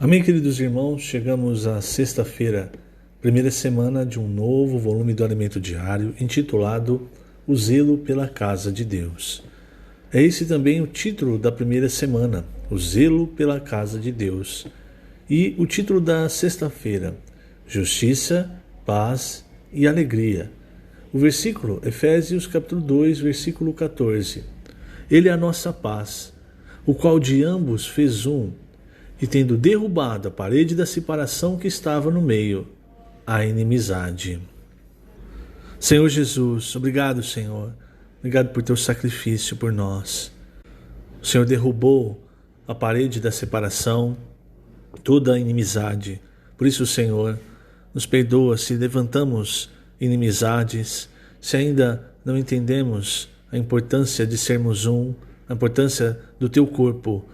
Amém, queridos irmãos, chegamos à sexta-feira, primeira semana de um novo volume do Alimento Diário, intitulado O Zelo pela Casa de Deus. É esse também o título da primeira semana, O Zelo pela Casa de Deus. E o título da sexta-feira, Justiça, Paz e Alegria. O versículo, Efésios capítulo 2, versículo 14. Ele é a nossa paz, o qual de ambos fez um, e tendo derrubado a parede da separação que estava no meio, a inimizade. Senhor Jesus, obrigado, Senhor. Obrigado por teu sacrifício por nós. O Senhor derrubou a parede da separação, toda a inimizade. Por isso, Senhor, nos perdoa se levantamos inimizades, se ainda não entendemos a importância de sermos um, a importância do teu corpo.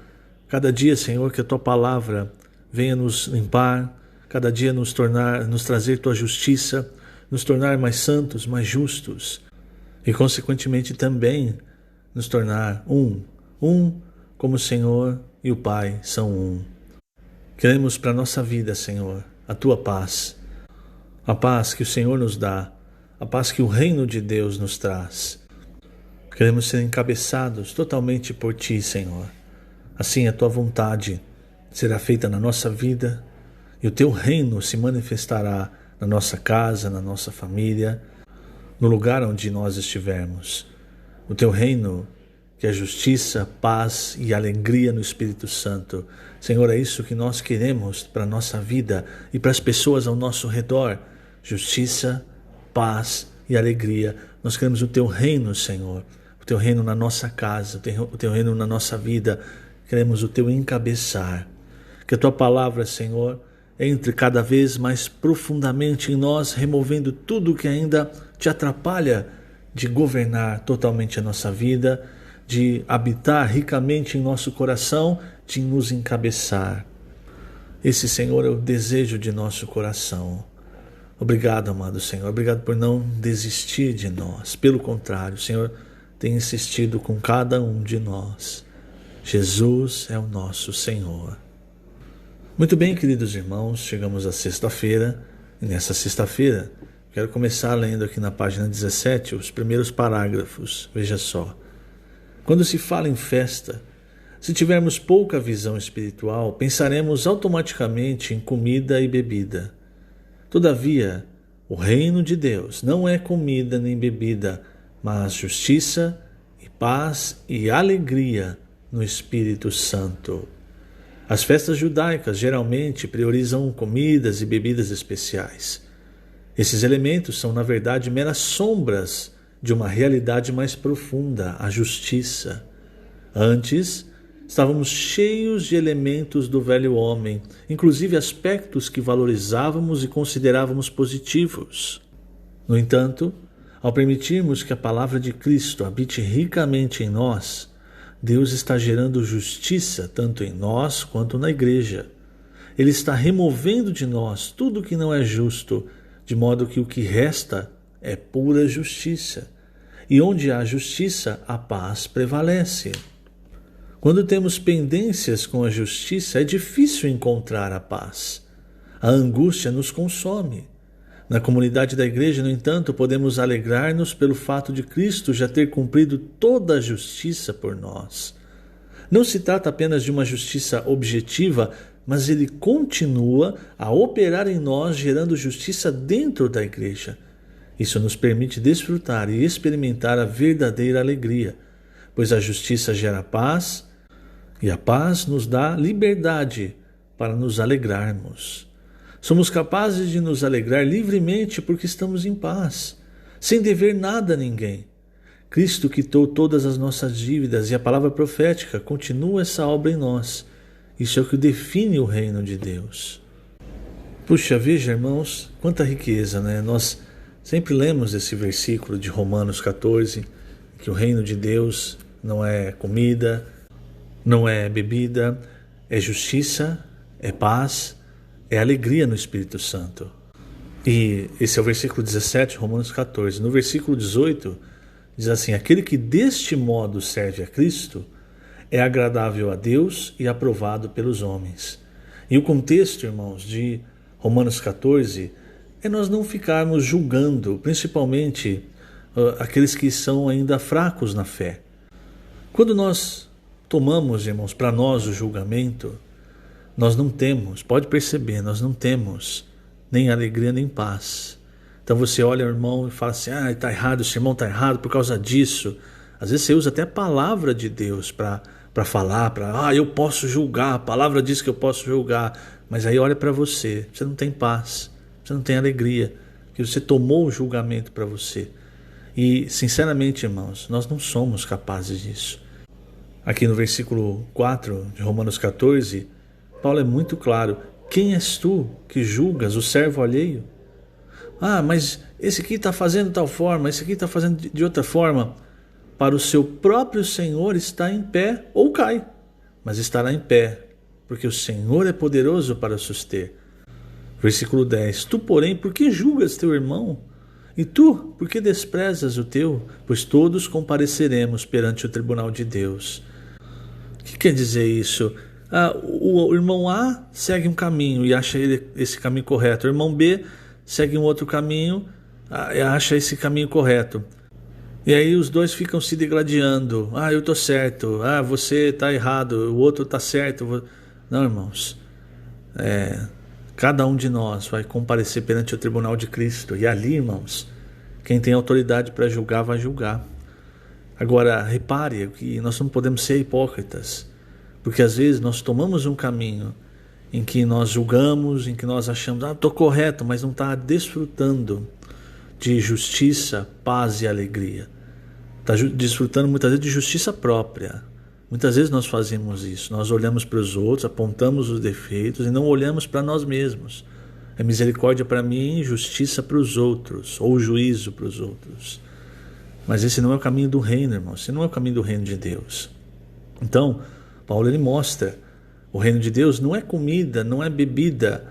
Cada dia, Senhor, que a tua palavra venha nos limpar, cada dia nos trazer tua justiça, nos tornar mais santos, mais justos e, consequentemente, também nos tornar um como o Senhor e o Pai são um. Queremos para a nossa vida, Senhor, a tua paz, a paz que o Senhor nos dá, a paz que o reino de Deus nos traz. Queremos ser encabeçados totalmente por ti, Senhor. Assim a tua vontade será feita na nossa vida e o teu reino se manifestará na nossa casa, na nossa família, no lugar onde nós estivermos. O teu reino que é justiça, paz e alegria no Espírito Santo. Senhor, é isso que nós queremos para a nossa vida e para as pessoas ao nosso redor. Justiça, paz e alegria. Nós queremos o teu reino, Senhor. O teu reino na nossa casa, o teu reino na nossa vida. Queremos o teu encabeçar. Que a tua palavra, Senhor, entre cada vez mais profundamente em nós, removendo tudo que ainda te atrapalha de governar totalmente a nossa vida, de habitar ricamente em nosso coração, de nos encabeçar. Esse, Senhor, é o desejo de nosso coração. Obrigado, amado Senhor. Obrigado por não desistir de nós. Pelo contrário, Senhor, tem insistido com cada um de nós. Jesus é o nosso Senhor. Muito bem, queridos irmãos, chegamos à sexta-feira, e nessa sexta-feira quero começar lendo aqui na página 17 os primeiros parágrafos. Veja só. Quando se fala em festa, se tivermos pouca visão espiritual, pensaremos automaticamente em comida e bebida. Todavia, o reino de Deus não é comida nem bebida, mas justiça e paz e alegria no Espírito Santo. As festas judaicas geralmente priorizam comidas e bebidas especiais. Esses elementos são, na verdade, meras sombras de uma realidade mais profunda, a justiça. Antes, estávamos cheios de elementos do velho homem, inclusive aspectos que valorizávamos e considerávamos positivos. No entanto, ao permitirmos que a palavra de Cristo habite ricamente em nós, Deus está gerando justiça tanto em nós quanto na igreja. Ele está removendo de nós tudo que não é justo, de modo que o que resta é pura justiça. E onde há justiça, a paz prevalece. Quando temos pendências com a justiça, é difícil encontrar a paz. A angústia nos consome. Na comunidade da igreja, no entanto, podemos alegrar-nos pelo fato de Cristo já ter cumprido toda a justiça por nós. Não se trata apenas de uma justiça objetiva, mas ele continua a operar em nós, gerando justiça dentro da igreja. Isso nos permite desfrutar e experimentar a verdadeira alegria, pois a justiça gera paz e a paz nos dá liberdade para nos alegrarmos. Somos capazes de nos alegrar livremente porque estamos em paz, sem dever nada a ninguém. Cristo quitou todas as nossas dívidas e a palavra profética continua essa obra em nós. Isso é o que define o reino de Deus. Puxa, veja, irmãos, quanta riqueza, né? Nós sempre lemos esse versículo de Romanos 14, que o reino de Deus não é comida, não é bebida, é justiça, é paz, é alegria no Espírito Santo. E esse é o versículo 17, Romanos 14. No versículo 18, diz assim: aquele que deste modo serve a Cristo é agradável a Deus e aprovado pelos homens. E o contexto, irmãos, de Romanos 14 é nós não ficarmos julgando, principalmente aqueles que são ainda fracos na fé. Quando nós tomamos, irmãos, para nós o julgamento, nós não temos, pode perceber, nós não temos nem alegria nem paz. Então você olha o irmão e fala assim, está errado, esse irmão está errado por causa disso. Às vezes você usa até a palavra de Deus para falar, eu posso julgar, a palavra diz que eu posso julgar. Mas aí olha para você não tem paz, você não tem alegria, porque você tomou o julgamento para você. E sinceramente, irmãos, nós não somos capazes disso. Aqui no versículo 4 de Romanos 14, Paulo é muito claro, quem és tu que julgas o servo alheio? Mas esse aqui está fazendo tal forma, esse aqui está fazendo de outra forma. Para o seu próprio Senhor está em pé ou cai, mas estará em pé, porque o Senhor é poderoso para suster. Versículo 10. Tu, porém, por que julgas teu irmão? E tu, por que desprezas o teu? Pois todos compareceremos perante o tribunal de Deus. O que quer dizer isso? O irmão A segue um caminho e acha esse caminho correto. O irmão B segue um outro caminho e acha esse caminho correto. E aí os dois ficam se degladiando. Eu estou certo. Você está errado. O outro está certo. Não, irmãos. Cada um de nós vai comparecer perante o tribunal de Cristo. E ali, irmãos, quem tem autoridade para julgar, vai julgar. Agora, repare que nós não podemos ser hipócritas. Porque às vezes nós tomamos um caminho em que nós julgamos, em que nós achamos, estou correto, mas não está desfrutando de justiça, paz e alegria. Está desfrutando muitas vezes de justiça própria. Muitas vezes nós fazemos isso. Nós olhamos para os outros, apontamos os defeitos e não olhamos para nós mesmos. É misericórdia para mim, justiça para os outros, ou juízo para os outros. Mas esse não é o caminho do reino, irmão. Esse não é o caminho do reino de Deus. Então, Paulo ele mostra, o reino de Deus não é comida, não é bebida.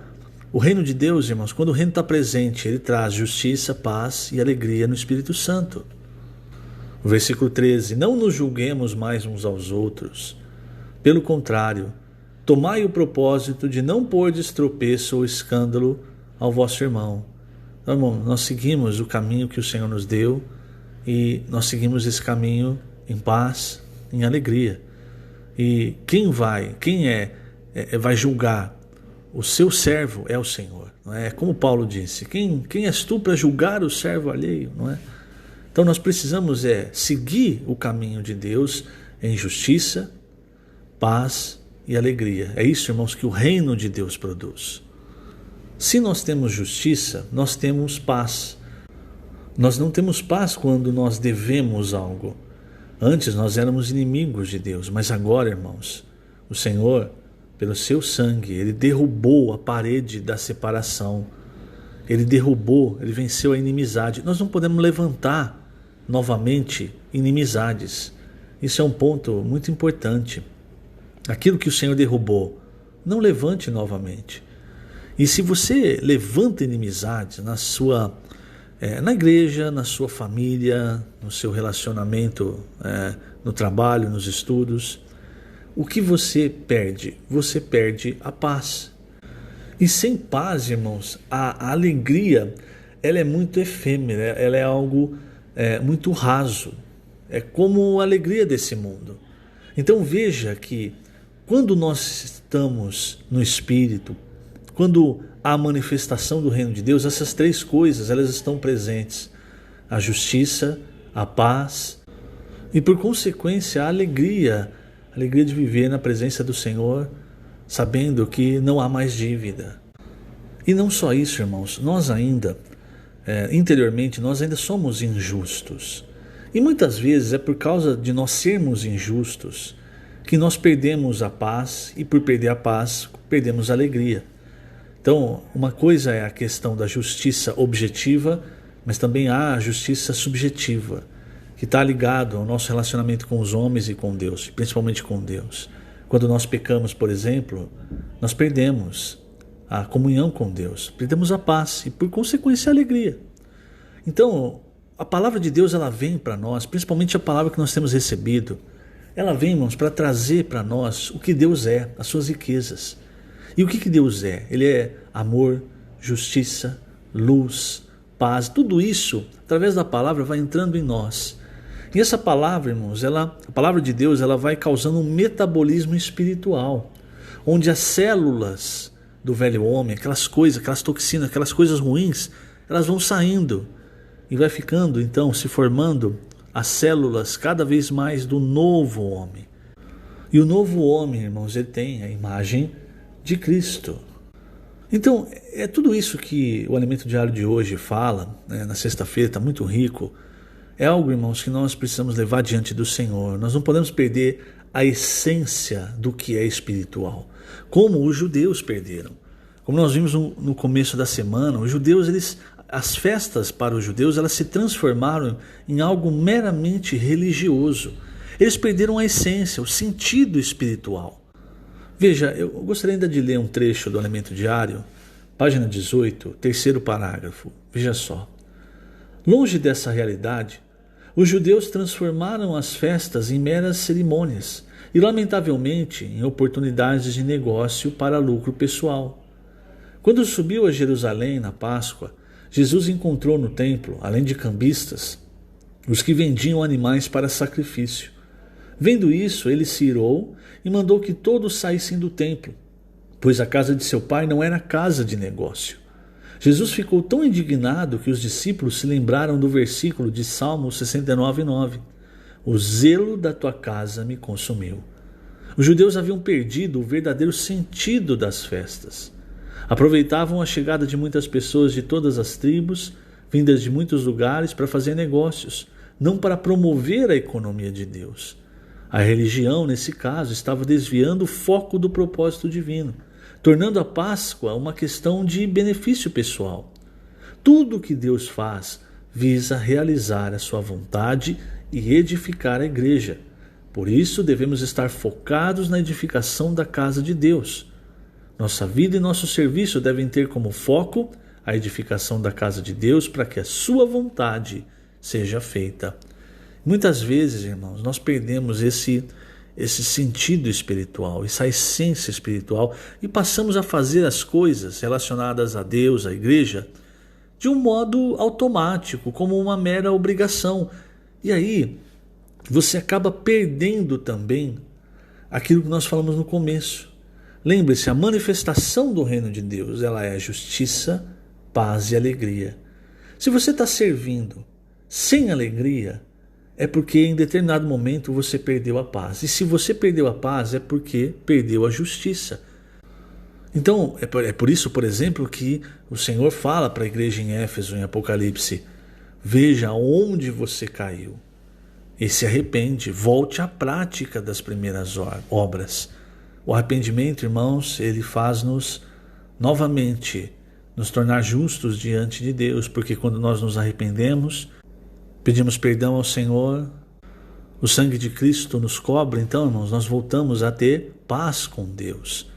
O reino de Deus, irmãos, quando o reino está presente, ele traz justiça, paz e alegria no Espírito Santo. O versículo 13, não nos julguemos mais uns aos outros. Pelo contrário, tomai o propósito de não pôr de tropeço ou escândalo ao vosso irmão. Então, irmão, nós seguimos o caminho que o Senhor nos deu e nós seguimos esse caminho em paz, em alegria. E quem vai julgar o seu servo é o Senhor, não é? Como Paulo disse, quem és tu para julgar o servo alheio, não é? Então nós precisamos seguir o caminho de Deus em justiça, paz e alegria. É isso, irmãos, que o reino de Deus produz. Se nós temos justiça, nós temos paz. Nós não temos paz quando nós devemos algo. Antes nós éramos inimigos de Deus, mas agora, irmãos, o Senhor, pelo seu sangue, ele derrubou a parede da separação. Ele venceu a inimizade. Nós não podemos levantar novamente inimizades. Isso é um ponto muito importante. Aquilo que o Senhor derrubou, não levante novamente. E se você levanta inimizades na igreja, na sua família, no seu relacionamento, no trabalho, nos estudos, o que você perde? Você perde a paz. E sem paz, irmãos, a alegria, ela é muito efêmera, ela é algo muito raso. É como a alegria desse mundo. Então veja que quando nós estamos no Espírito, quando há a manifestação do reino de Deus, essas três coisas, elas estão presentes. A justiça, a paz e, por consequência, a alegria de viver na presença do Senhor, sabendo que não há mais dívida. E não só isso, irmãos, nós ainda, interiormente, nós ainda somos injustos. E muitas vezes é por causa de nós sermos injustos que nós perdemos a paz e, por perder a paz, perdemos a alegria. Então, uma coisa é a questão da justiça objetiva, mas também há a justiça subjetiva, que está ligado ao nosso relacionamento com os homens e com Deus, principalmente com Deus. Quando nós pecamos, por exemplo, nós perdemos a comunhão com Deus, perdemos a paz e, por consequência, a alegria. Então, a palavra de Deus, ela vem para nós, principalmente a palavra que nós temos recebido, ela vem, irmãos, para trazer para nós o que Deus é, as suas riquezas. E o que Deus é? Ele é amor, justiça, luz, paz. Tudo isso, através da palavra, vai entrando em nós. E essa palavra, irmãos, a palavra de Deus, ela vai causando um metabolismo espiritual, onde as células do velho homem, aquelas coisas, aquelas toxinas, aquelas coisas ruins, elas vão saindo e vai ficando, então, se formando as células cada vez mais do novo homem. E o novo homem, irmãos, ele tem a imagem de Cristo. Então, é tudo isso que o Alimento Diário de hoje fala, né, na sexta-feira, está muito rico. É algo, irmãos, que nós precisamos levar diante do Senhor. Nós não podemos perder a essência do que é espiritual, como os judeus perderam. Como nós vimos no começo da semana, os judeus, as festas para os judeus, elas se transformaram em algo meramente religioso. Eles perderam a essência, o sentido espiritual. Veja, eu gostaria ainda de ler um trecho do Alimento Diário, página 18, terceiro parágrafo. Veja só. Longe dessa realidade, os judeus transformaram as festas em meras cerimônias e, lamentavelmente, em oportunidades de negócio para lucro pessoal. Quando subiu a Jerusalém na Páscoa, Jesus encontrou no templo, além de cambistas, os que vendiam animais para sacrifício. Vendo isso, ele se irou e mandou que todos saíssem do templo, pois a casa de seu pai não era casa de negócio. Jesus ficou tão indignado que os discípulos se lembraram do versículo de Salmo 69:9. O zelo da tua casa me consumiu. Os judeus haviam perdido o verdadeiro sentido das festas. Aproveitavam a chegada de muitas pessoas de todas as tribos, vindas de muitos lugares, para fazer negócios, não para promover a economia de Deus. A religião, nesse caso, estava desviando o foco do propósito divino, tornando a Páscoa uma questão de benefício pessoal. Tudo o que Deus faz visa realizar a sua vontade e edificar a igreja. Por isso devemos estar focados na edificação da casa de Deus. Nossa vida e nosso serviço devem ter como foco a edificação da casa de Deus para que a sua vontade seja feita. Muitas vezes, irmãos, nós perdemos esse sentido espiritual, essa essência espiritual e passamos a fazer as coisas relacionadas a Deus, à igreja, de um modo automático, como uma mera obrigação. E aí você acaba perdendo também aquilo que nós falamos no começo. Lembre-se, a manifestação do reino de Deus, ela é justiça, paz e alegria. Se você está servindo sem alegria, é porque em determinado momento você perdeu a paz. E se você perdeu a paz, é porque perdeu a justiça. Então, é por isso, por exemplo, que o Senhor fala para a igreja em Éfeso, em Apocalipse: veja onde você caiu e se arrepende, volte à prática das primeiras obras. O arrependimento, irmãos, ele faz-nos novamente nos tornar justos diante de Deus, porque quando nós nos arrependemos, pedimos perdão ao Senhor, o sangue de Cristo nos cobre, então, irmãos, nós voltamos a ter paz com Deus.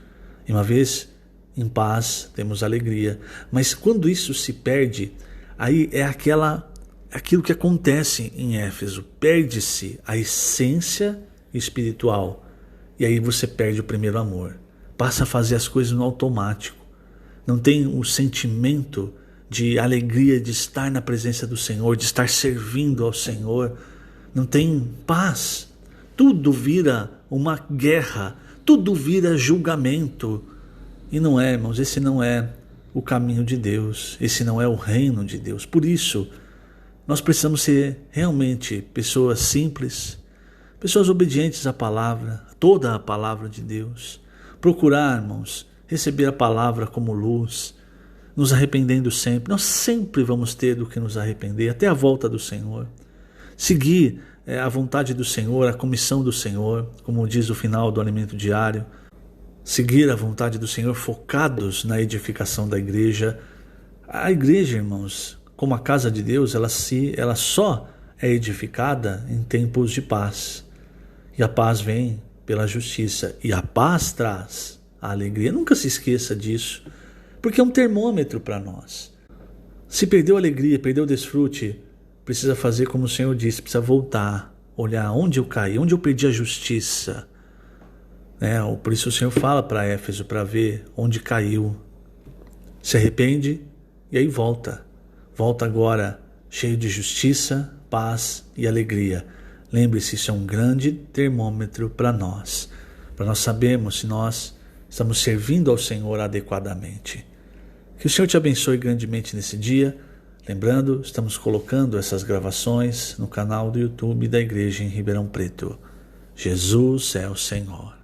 E uma vez em paz, temos alegria. Mas quando isso se perde, aí é aquilo que acontece em Éfeso. Perde-se a essência espiritual. E aí você perde o primeiro amor. Passa a fazer as coisas no automático. Não tem o sentimento de alegria de estar na presença do Senhor, de estar servindo ao Senhor. Não tem paz. Tudo vira uma guerra. Tudo vira julgamento. E não é, irmãos, esse não é o caminho de Deus. Esse não é o reino de Deus. Por isso, nós precisamos ser realmente pessoas simples, pessoas obedientes à palavra, toda a palavra de Deus. Procurar, irmãos, receber a palavra como luz, nos arrependendo sempre. Nós sempre vamos ter do que nos arrepender, até a volta do Senhor. Seguir a vontade do Senhor, a comissão do Senhor, como diz o final do Alimento Diário. Seguir a vontade do Senhor, focados na edificação da igreja. A igreja, irmãos, como a casa de Deus, ela só é edificada em tempos de paz. E a paz vem pela justiça. E a paz traz a alegria. Nunca se esqueça disso, porque é um termômetro para nós. Se perdeu a alegria, perdeu o desfrute, precisa fazer como o Senhor disse, precisa voltar, olhar onde eu caí, onde eu perdi a justiça. Por isso o Senhor fala para Éfeso para ver onde caiu. Se arrepende e aí volta. Volta agora cheio de justiça, paz e alegria. Lembre-se, isso é um grande termômetro para nós sabermos se nós estamos servindo ao Senhor adequadamente. Que o Senhor te abençoe grandemente nesse dia. Lembrando, estamos colocando essas gravações no canal do YouTube da Igreja em Ribeirão Preto. Jesus é o Senhor.